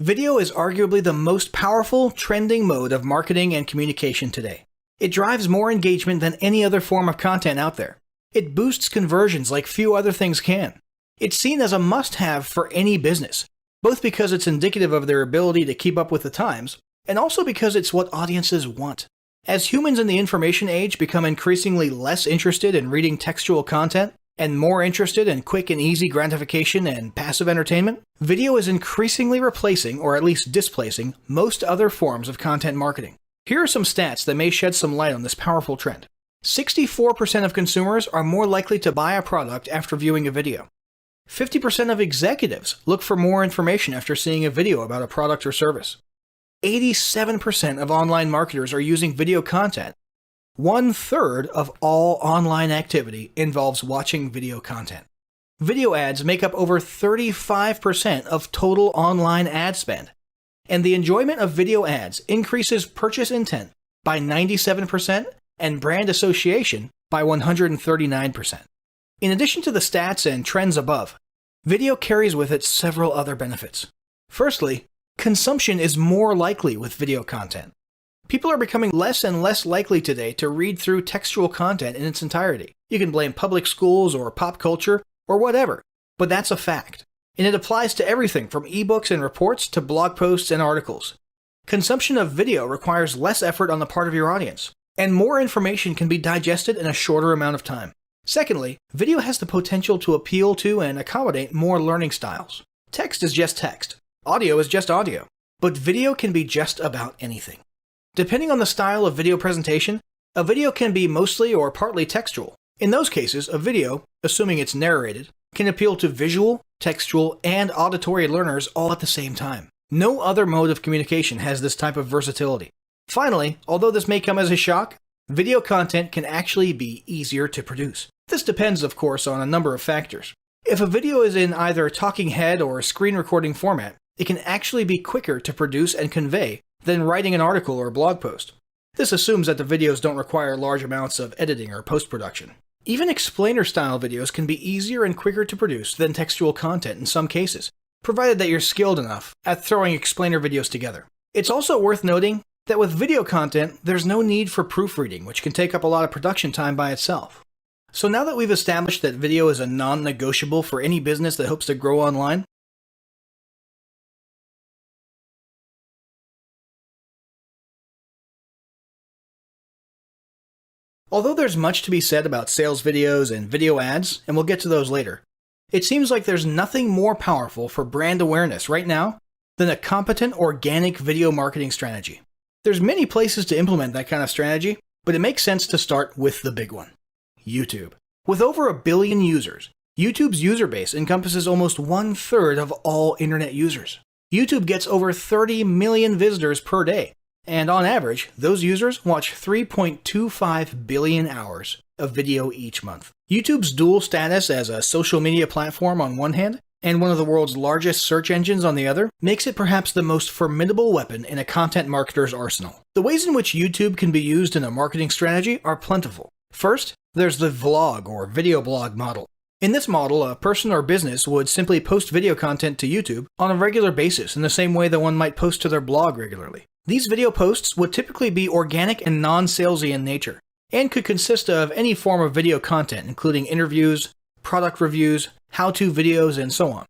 Video is arguably the most powerful, trending mode of marketing and communication today. It drives more engagement than any other form of content out there. It boosts conversions like few other things can. It's seen as a must-have for any business, both because it's indicative of their ability to keep up with the times, and also because it's what audiences want. As humans in the information age become increasingly less interested in reading textual content, and more interested in quick and easy gratification and passive entertainment, video is increasingly replacing, or at least displacing, most other forms of content marketing. Here are some stats that may shed some light on this powerful trend. 64% of consumers are more likely to buy a product after viewing a video. 50% of executives look for more information after seeing a video about a product or service. 87% of online marketers are using video content. 1/3 of all online activity involves watching video content. Video ads make up over 35% of total online ad spend. And the enjoyment of video ads increases purchase intent by 97% and brand association by 139%. In addition to the stats and trends above, video carries with it several other benefits. Firstly, consumption is more likely with video content. People are becoming less and less likely today to read through textual content in its entirety. You can blame public schools or pop culture or whatever, but that's a fact. And it applies to everything from ebooks and reports to blog posts and articles. Consumption of video requires less effort on the part of your audience, and more information can be digested in a shorter amount of time. Secondly, video has the potential to appeal to and accommodate more learning styles. Text is just text. Audio is just audio. But video can be just about anything. Depending on the style of video presentation, a video can be mostly or partly textual. In those cases, a video, assuming it's narrated, can appeal to visual, textual, and auditory learners all at the same time. No other mode of communication has this type of versatility. Finally, although this may come as a shock, video content can actually be easier to produce. This depends, of course, on a number of factors. If a video is in either talking head or screen recording format, it can actually be quicker to produce and convey than writing an article or blog post. This assumes that the videos don't require large amounts of editing or post-production. Even explainer-style videos can be easier and quicker to produce than textual content in some cases, provided that you're skilled enough at throwing explainer videos together. It's also worth noting that with video content, there's no need for proofreading, which can take up a lot of production time by itself. So now that we've established that video is a non-negotiable for any business that hopes to grow online, although there's much to be said about sales videos and video ads, and we'll get to those later, it seems like there's nothing more powerful for brand awareness right now than a competent organic video marketing strategy. There's many places to implement that kind of strategy, but it makes sense to start with the big one: YouTube. With over 1 billion users, YouTube's user base encompasses almost 1/3 of all internet users. YouTube gets over 30 million visitors per day. And on average, those users watch 3.25 billion hours of video each month. YouTube's dual status as a social media platform on one hand, and one of the world's largest search engines on the other, makes it perhaps the most formidable weapon in a content marketer's arsenal. The ways in which YouTube can be used in a marketing strategy are plentiful. First, there's the vlog or video blog model. In this model, a person or business would simply post video content to YouTube on a regular basis in the same way that one might post to their blog regularly. These video posts would typically be organic and non-salesy in nature, and could consist of any form of video content, including interviews, product reviews, how-to videos, and so on.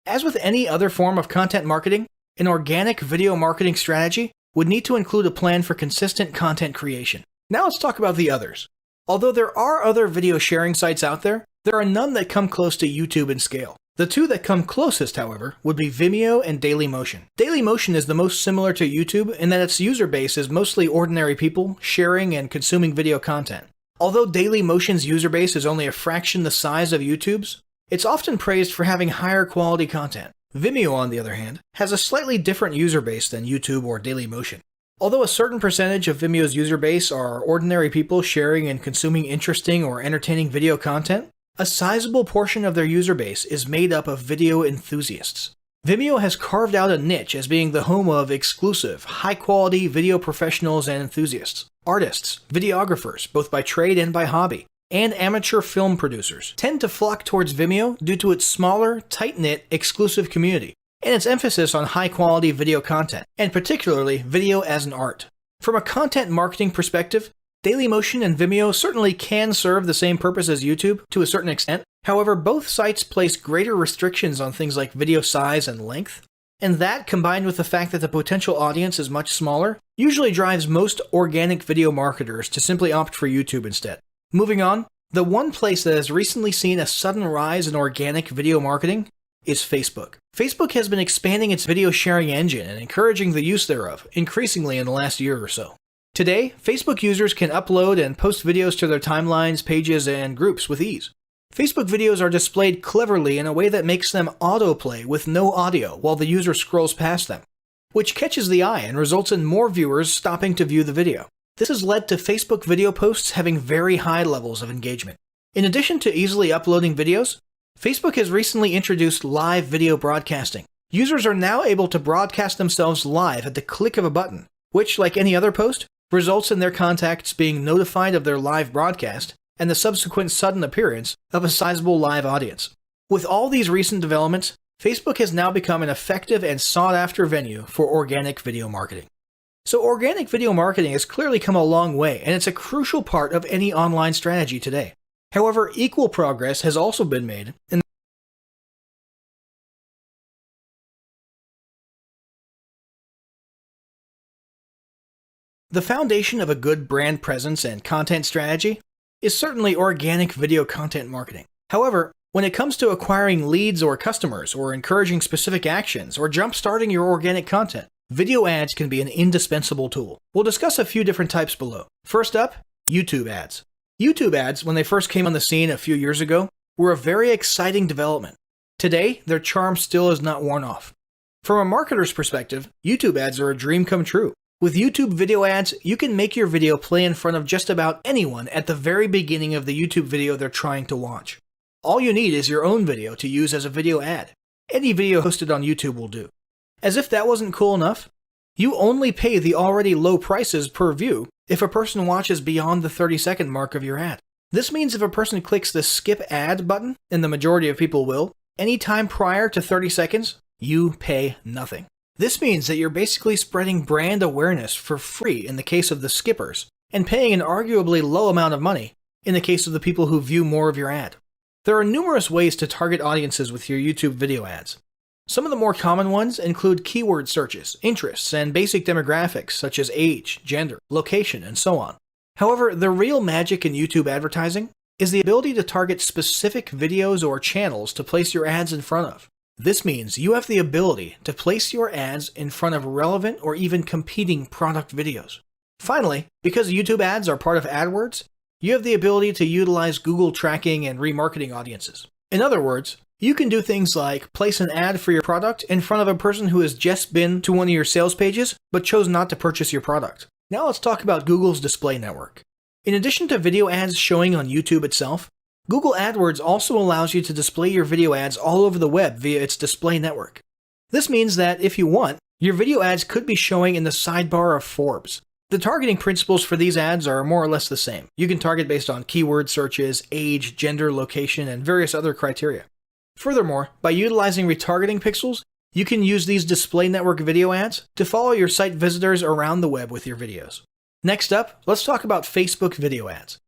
As with any other form of content marketing, an organic video marketing strategy would need to include a plan for consistent content creation. Now let's talk about the others. Although there are other video sharing sites out there, there are none that come close to YouTube in scale. The two that come closest, however, would be Vimeo and Dailymotion. Dailymotion is the most similar to YouTube in that its user base is mostly ordinary people sharing and consuming video content. Although Dailymotion's user base is only a fraction the size of YouTube's, it's often praised for having higher quality content. Vimeo, on the other hand, has a slightly different user base than YouTube or Dailymotion. Although a certain percentage of Vimeo's user base are ordinary people sharing and consuming interesting or entertaining video content, a sizable portion of their user base is made up of video enthusiasts. Vimeo has carved out a niche as being the home of exclusive, high-quality video professionals and enthusiasts. Artists, videographers, both by trade and by hobby, and amateur film producers tend to flock towards Vimeo due to its smaller, tight-knit, exclusive community, and its emphasis on high-quality video content, and particularly video as an art. From a content marketing perspective, Dailymotion and Vimeo certainly can serve the same purpose as YouTube to a certain extent. However, both sites place greater restrictions on things like video size and length, and that, combined with the fact that the potential audience is much smaller, usually drives most organic video marketers to simply opt for YouTube instead. Moving on, the one place that has recently seen a sudden rise in organic video marketing is Facebook. Facebook has been expanding its video sharing engine and encouraging the use thereof increasingly in the last year or so. Today, Facebook users can upload and post videos to their timelines, pages, and groups with ease. Facebook videos are displayed cleverly in a way that makes them autoplay with no audio while the user scrolls past them, which catches the eye and results in more viewers stopping to view the video. This has led to Facebook video posts having very high levels of engagement. In addition to easily uploading videos, Facebook has recently introduced live video broadcasting. Users are now able to broadcast themselves live at the click of a button, which, like any other post, results in their contacts being notified of their live broadcast and the subsequent sudden appearance of a sizable live audience. With all these recent developments, Facebook has now become an effective and sought-after venue for organic video marketing. So organic video marketing has clearly come a long way, and it's a crucial part of any online strategy today. However, equal progress has also been made in the foundation of a good brand presence and content strategy is certainly organic video content marketing. However, when it comes to acquiring leads or customers, or encouraging specific actions, or jump-starting your organic content, video ads can be an indispensable tool. We'll discuss a few different types below. First up, YouTube ads. YouTube ads, when they first came on the scene a few years ago, were a very exciting development. Today, their charm still has not worn off. From a marketer's perspective, YouTube ads are a dream come true. With YouTube video ads, you can make your video play in front of just about anyone at the very beginning of the YouTube video they're trying to watch. All you need is your own video to use as a video ad. Any video hosted on YouTube will do. As if that wasn't cool enough, you only pay the already low prices per view if a person watches beyond the 30-second mark of your ad. This means if a person clicks the skip ad button, and the majority of people will, any time prior to 30 seconds, you pay nothing. This means that you're basically spreading brand awareness for free in the case of the skippers, and paying an arguably low amount of money in the case of the people who view more of your ad. There are numerous ways to target audiences with your YouTube video ads. Some of the more common ones include keyword searches, interests, and basic demographics such as age, gender, location, and so on. However, the real magic in YouTube advertising is the ability to target specific videos or channels to place your ads in front of. This means you have the ability to place your ads in front of relevant or even competing product videos. Finally, because YouTube ads are part of AdWords, you have the ability to utilize Google tracking and remarketing audiences. In other words, you can do things like place an ad for your product in front of a person who has just been to one of your sales pages but chose not to purchase your product. Now let's talk about Google's display network. In addition to video ads showing on YouTube itself, Google AdWords also allows you to display your video ads all over the web via its display network. This means that, if you want, your video ads could be showing in the sidebar of Forbes. The targeting principles for these ads are more or less the same. You can target based on keyword searches, age, gender, location, and various other criteria. Furthermore, by utilizing retargeting pixels, you can use these display network video ads to follow your site visitors around the web with your videos. Next up, let's talk about Facebook video ads.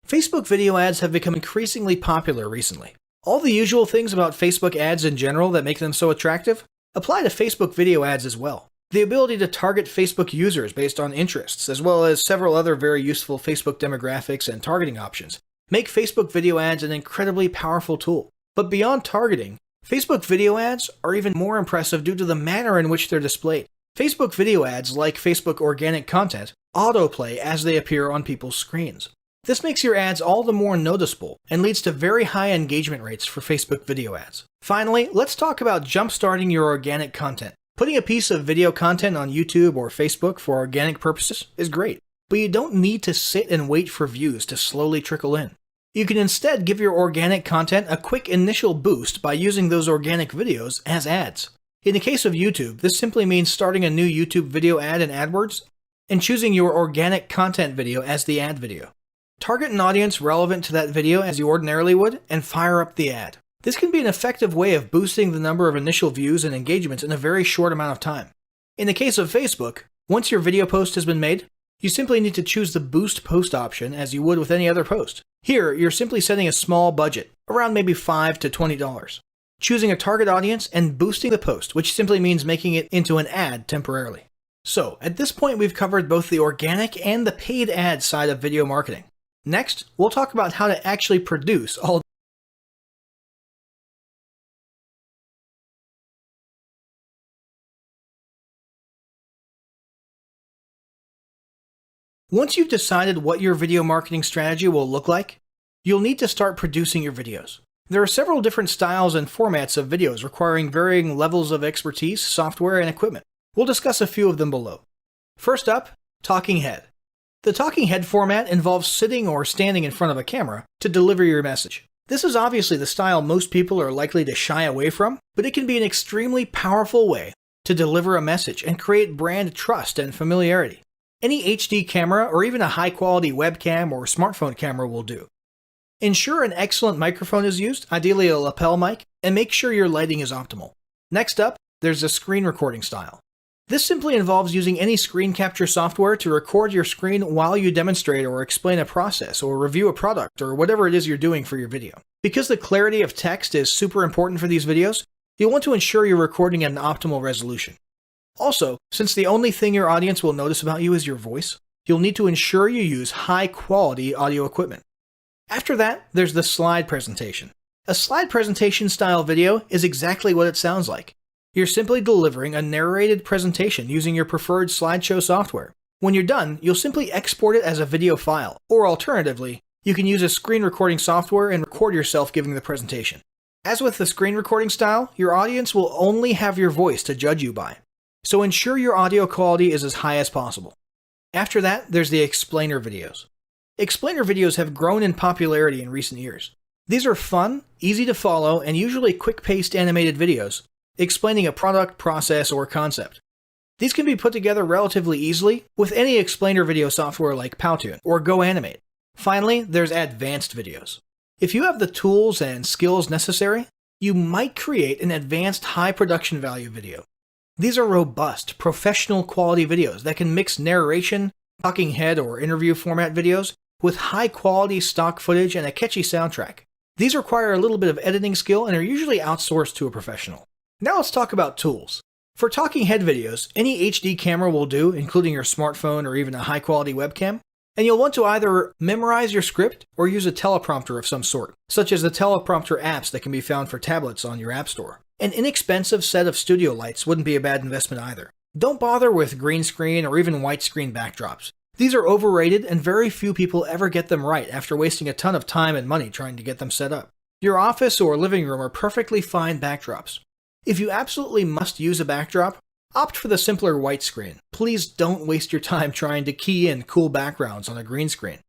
Facebook video ads have become increasingly popular recently. All the usual things about Facebook ads in general that make them so attractive apply to Facebook video ads as well. The ability to target Facebook users based on interests, as well as several other very useful Facebook demographics and targeting options, make Facebook video ads an incredibly powerful tool. But beyond targeting, Facebook video ads are even more impressive due to the manner in which they're displayed. Facebook video ads, like Facebook organic content, autoplay as they appear on people's screens. This makes your ads all the more noticeable and leads to very high engagement rates for Facebook video ads. Finally, let's talk about jump-starting your organic content. Putting a piece of video content on YouTube or Facebook for organic purposes is great, but you don't need to sit and wait for views to slowly trickle in. You can instead give your organic content a quick initial boost by using those organic videos as ads. In the case of YouTube, this simply means starting a new YouTube video ad in AdWords and choosing your organic content video as the ad video. Target an audience relevant to that video as you ordinarily would and fire up the ad. This can be an effective way of boosting the number of initial views and engagements in a very short amount of time. In the case of Facebook, once your video post has been made, you simply need to choose the Boost Post option as you would with any other post. Here, you're simply setting a small budget, around maybe $5 to $20, choosing a target audience and boosting the post, which simply means making it into an ad temporarily. So, at this point we've covered both the organic and the paid ad side of video marketing. Next, we'll talk about how to actually produce all. Once you've decided what your video marketing strategy will look like, you'll need to start producing your videos. There are several different styles and formats of videos requiring varying levels of expertise, software, and equipment. We'll discuss a few of them below. First up, talking head. The talking head format involves sitting or standing in front of a camera to deliver your message. This is obviously the style most people are likely to shy away from, but it can be an extremely powerful way to deliver a message and create brand trust and familiarity. Any HD camera or even a high-quality webcam or smartphone camera will do. Ensure an excellent microphone is used, ideally a lapel mic, and make sure your lighting is optimal. Next up, there's the screen recording style. This simply involves using any screen capture software to record your screen while you demonstrate or explain a process or review a product or whatever it is you're doing for your video. Because the clarity of text is super important for these videos, you'll want to ensure you're recording at an optimal resolution. Also, since the only thing your audience will notice about you is your voice, you'll need to ensure you use high-quality audio equipment. After that, there's the slide presentation. A slide presentation style video is exactly what it sounds like. You're simply delivering a narrated presentation using your preferred slideshow software. When you're done, you'll simply export it as a video file, or alternatively, you can use a screen recording software and record yourself giving the presentation. As with the screen recording style, your audience will only have your voice to judge you by. So ensure your audio quality is as high as possible. After that, there's the explainer videos. Explainer videos have grown in popularity in recent years. These are fun, easy to follow, and usually quick-paced animated videos explaining a product, process, or concept. These can be put together relatively easily with any explainer video software like Powtoon or GoAnimate. Finally, there's advanced videos. If you have the tools and skills necessary, you might create an advanced high production value video. These are robust, professional quality videos that can mix narration, talking head or interview format videos with high quality stock footage and a catchy soundtrack. These require a little bit of editing skill and are usually outsourced to a professional. Now let's talk about tools. For talking head videos, any HD camera will do, including your smartphone or even a high quality webcam, and you'll want to either memorize your script or use a teleprompter of some sort, such as the teleprompter apps that can be found for tablets on your app store. An inexpensive set of studio lights wouldn't be a bad investment either. Don't bother with green screen or even white screen backdrops. These are overrated and very few people ever get them right after wasting a ton of time and money trying to get them set up. Your office or living room are perfectly fine backdrops. If you absolutely must use a backdrop, opt for the simpler white screen. Please don't waste your time trying to key in cool backgrounds on a green screen.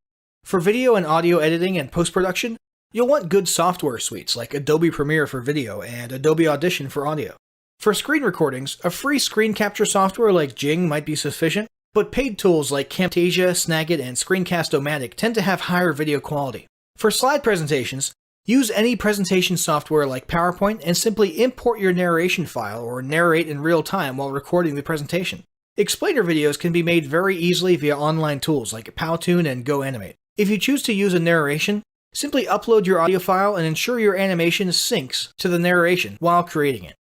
For video and audio editing and post-production, you'll want good software suites like Adobe Premiere for video and Adobe Audition for audio. For screen recordings, a free screen capture software like Jing might be sufficient, but paid tools like Camtasia, Snagit, and Screencast-O-Matic tend to have higher video quality. For slide presentations, use any presentation software like PowerPoint and simply import your narration file or narrate in real time while recording the presentation. Explainer videos can be made very easily via online tools like Powtoon and GoAnimate. If you choose to use a narration, simply upload your audio file and ensure your animation syncs to the narration while creating it.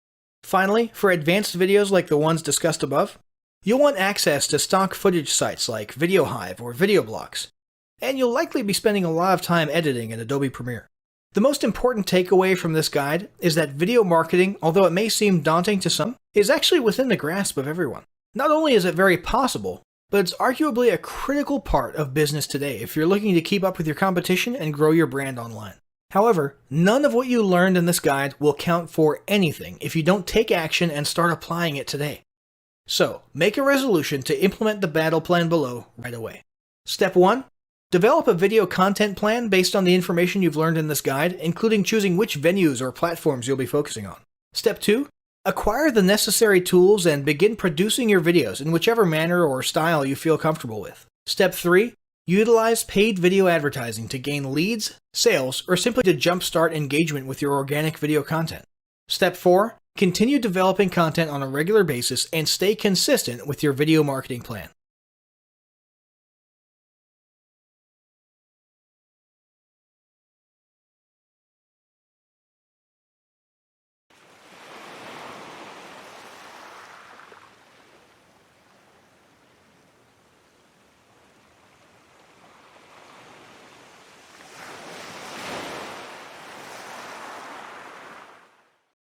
Finally, for advanced videos like the ones discussed above, you'll want access to stock footage sites like VideoHive or VideoBlocks, and you'll likely be spending a lot of time editing in Adobe Premiere. The most important takeaway from this guide is that video marketing, although it may seem daunting to some, is actually within the grasp of everyone. Not only is it very possible, but it's arguably a critical part of business today if you're looking to keep up with your competition and grow your brand online. However, none of what you learned in this guide will count for anything if you don't take action and start applying it today. So, make a resolution to implement the battle plan below right away. Step 1. Develop a video content plan based on the information you've learned in this guide, including choosing which venues or platforms you'll be focusing on. Step 2. Acquire the necessary tools and begin producing your videos in whichever manner or style you feel comfortable with. Step 3. Utilize paid video advertising to gain leads, sales, or simply to jumpstart engagement with your organic video content. Step 4. Continue developing content on a regular basis and stay consistent with your video marketing plan.